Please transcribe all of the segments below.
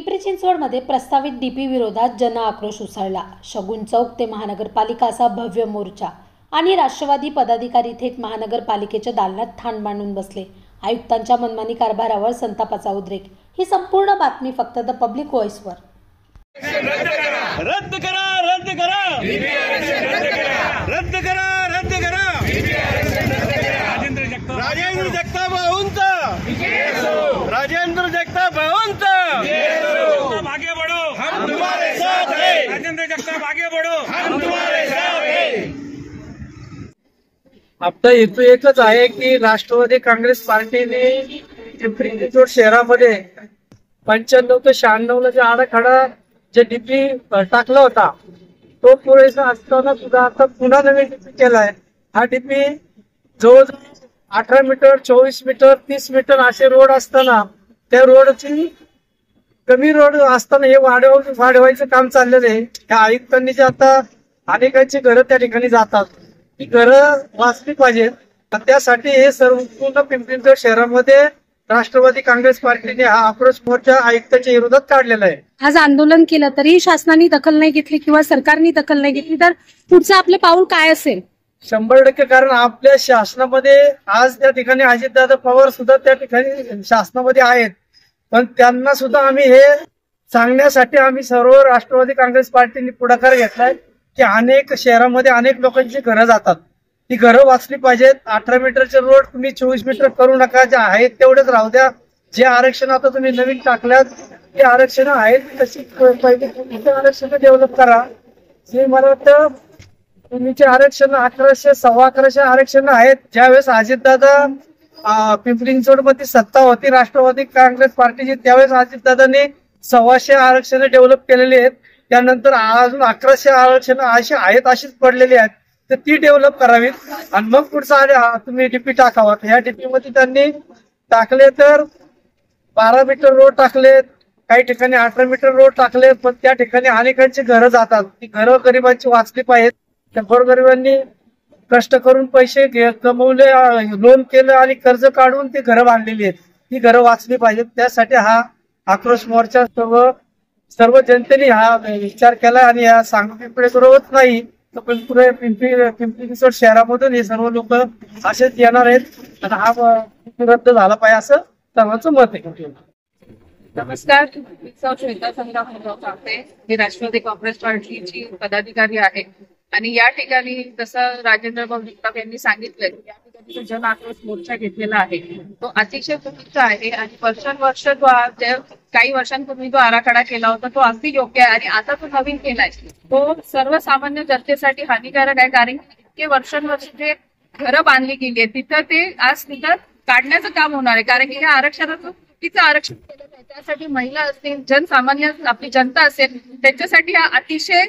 पिंपरी चिंचवडमध्ये प्रस्तावित डीपी विरोधात जन आक्रोश उसळला। शगुन चौक ते महानगरपालिका असा भव्य मोर्चा आणि राष्ट्रवादी पदाधिकारी थेट महानगरपालिकेच्या दालनात ठाण मांडून बसले। आयुक्तांच्या मनमानी कारभारावर संतापाचा उद्रेक। ही संपूर्ण बातमी फक्त द पब्लिक व्हॉइसवर। रद्द करा रद्द करा रद्द करा रद्द करा राजेंद्र जगताप भाऊंचा राजेंद्र जगताप भाऊंचा आगे बढ़ो हम तुम्हारे साथ हैं। राजेंद्र जगताप आगे बढ़ो हम तुम्हारे साथ हैं। आपला हेतू एकच आहे की राष्ट्रवादी काँग्रेस पार्टीने पिंपरी चिंचवड शहरामध्ये 95 ते 96 ला जे आराखडा जे डीपी टाकला होता तो पुरेसा असताना सुद्धा आता पुन्हा नवीन डीपी केलाय। हा डीपी जवळजवळ 18 मीटर 24 मीटर 30 मीटर असे रोड असताना त्या रोडची कमी रोड असताना हे वाढवायचं काम चाललेलं आहे। त्या आयुक्तांनी जे आता अनेकांची घरं त्या ठिकाणी जातात ती घरं वाचली पाहिजेत, त्यासाठी हे सर्व पूर्ण पिंपरी चिंचवड शहरामध्ये राष्ट्रवादी काँग्रेस पार्टीने हा आक्रोश मोर्चा आयुक्तांच्या विरोधात काढलेला आहे। आज आंदोलन केलं तरी शासनाने दखल नाही घेतली किंवा सरकारने दखल नाही घेतली तर पुढचं आपलं पाऊल काय असेल? 100% कारण आपल्या शासनामध्ये आज त्या ठिकाणी अजितदादा पवार सुद्धा त्या ठिकाणी शासनामध्ये आहेत, पण त्यांना सुद्धा आम्ही हे सांगण्यासाठी आम्ही सर्व राष्ट्रवादी काँग्रेस पार्टीने पुढाकार घेतलाय की अनेक शहरामध्ये अनेक लोकांची घरं जातात, ती घरं वाचली पाहिजेत। 18 मीटरचे रोड तुम्ही 24 मीटर करू नका, जे आहेत तेवढेच राहू द्या। जे आरक्षण आता तुम्ही नवीन टाकल्यात ते आरक्षण आहेत तशी पहिले आरक्षण डेव्हलप करा। जे मला वाटतं तुम्हीचे आरक्षण 1100 11,500 आरक्षण आहेत। ज्यावेळेस अजितदादा पिंपरी चिंचवड मध्ये सत्ता होती राष्ट्रवादी काँग्रेस पार्टीची, त्यावेळेस अजितदादांनी 1,200 आरक्षण डेव्हलप केलेली आहेत। त्यानंतर अजून 1100 आरक्षण अशी आहेत अशीच पडलेली आहेत, तर ती डेव्हलप करावीत आणि मग पुढचा तुम्ही डीपी टाकावा। ह्या डीपी मध्ये त्यांनी टाकले तर 12 मीटर रोड टाकलेत, काही ठिकाणी 18 मीटर रोड टाकले, पण त्या ठिकाणी अनेकांची घरं जातात, ती घरं गरिबांची वाचली पाहिजेत। त्या गोरगरिबांनी कष्ट करून पैसे कमवले, लोन केलं आणि कर्ज काढून ती घरं बांधलेली आहेत, ती घरं वाचली पाहिजेत। त्यासाठी हा आक्रोश मोर्चा सर्व जनतेने हा विचार केला आणि या पिंपरी बरोबरच नाही तर पिंपरी चिंचवड शहरामधून हे सर्व लोक असेच येणार आहेत आणि हा रद्द झाला पाहिजे असं सर्वांचं मत आहे। नमस्कार, मी श्वेता संग्राम कांबळे, मी राष्ट्रवादी काँग्रेस पार्टीची पदाधिकारी आहे आणि या ठिकाणी जसं राजेंद्र भाऊ जगताप यांनी सांगितलं या ठिकाणी जो जन आक्रोश मोर्चा घेतलेला आहे तो अतिशय चुकीचा आहे आणि वर्षानुवर्ष काही वर्षांपूर्वी जो आराखडा केला होता तो अगदी योग्य आहे आणि आता तो नवीन केलाय तो सर्वसामान्य जनतेसाठी हानिकारक आहे। कारण इतके वर्षानुवर्ष जे घरं बांधली गेली आहेत तिथं ते आज तिथं काढण्याचं काम होणार आहे, कारण की ह्या आरक्षणाचं चुकीचं आरक्षण केलं आहे। त्यासाठी महिला असतील, जनसामान्य आपली जनता असेल त्यांच्यासाठी हा अतिशय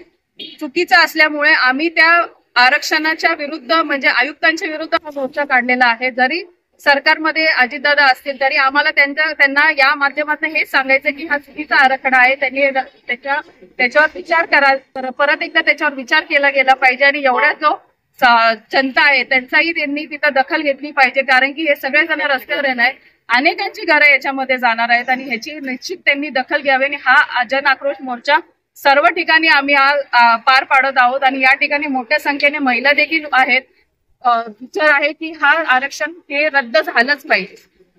चुकीचा असल्यामुळे आम्ही त्या आरक्षणाच्या विरुद्ध म्हणजे आयुक्तांच्या विरुद्ध हा मोर्चा काढलेला आहे। जरी सरकारमध्ये अजितदादा असतील तरी आम्हाला त्यांना या माध्यमातून हेच सांगायचं की हा चुकीचा आराखडा आहे, त्यांनी त्याच्यावर विचार करा, परत एकदा त्याच्यावर विचार केला गेला पाहिजे आणि एवढ्या जो जनता आहे त्यांचाही त्यांनी तिथं दखल घेतली पाहिजे, कारण की हे सगळेजण रस्त्यावर येणार, अनेकांची घरं याच्यामध्ये जाणार आहेत आणि ह्याची निश्चित त्यांनी दखल घ्यावी आणि हा जन आक्रोश मोर्चा सर्व ठिकाणी आम्ही पार पाडत आहोत आणि या ठिकाणी मोठ्या संख्येने महिला देखील आहेत। विचार आहे की हा आरक्षण हे रद्द झालंच पाहिजे।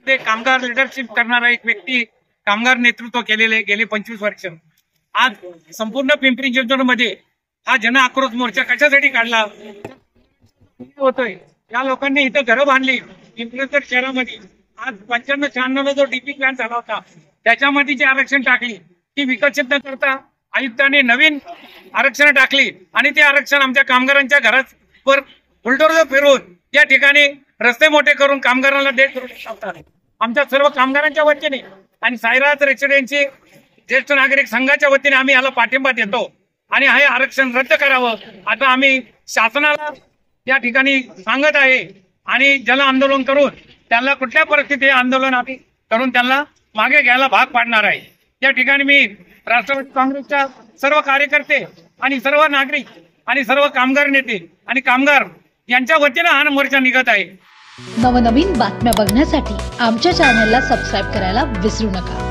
ते कामगार लिडरशिप करणारा एक व्यक्ती कामगार नेतृत्व केलेले गेले 25 वर्ष। आज संपूर्ण पिंपरी चिंचवड मध्ये हा जन आक्रोश मोर्चा कशासाठी काढला होतोय? या लोकांनी इथं घरं बांधली पिंपरी चिंचवड शहरामध्ये। आज 95-96 ला जो डीपी प्लॅन झाला होता त्याच्यामध्ये जी आरक्षण टाकली ती विकसित न करता आयुक्तांनी नवीन आरक्षण टाकली आणि ते आरक्षण आमच्या कामगारांच्या घरावर बुलडोझर फिरवून या ठिकाणी रस्ते मोठे करून कामगारांना देत ठेवतात। आमच्या सर्व कामगारांच्या वतीने आणि साईराज रेसिडेन्सी ज्येष्ठ नागरिक संघाच्या वतीने आम्ही याला पाठिंबा देतो आणि हे आरक्षण रद्द करावं आता आम्ही शासनाला या ठिकाणी सांगत आहे आणि जन आंदोलन करून त्यांना कुठल्या परिस्थितीत आंदोलन आम्ही करून त्यांना मागे घ्यायला भाग पाडणार आहे। या ठिकाणी मी राष्ट्रवादी काँग्रेसच्या सर्व कार्यकर्ते आणि सर्व नागरिक आणि सर्व कामगार नेते आणि कामगार यांच्या वतीने हा मोर्चा निघत आहे। नवनवीन बातम्या बघण्यासाठी आमच्या चॅनलला सबस्क्राइब करायला विसरू नका।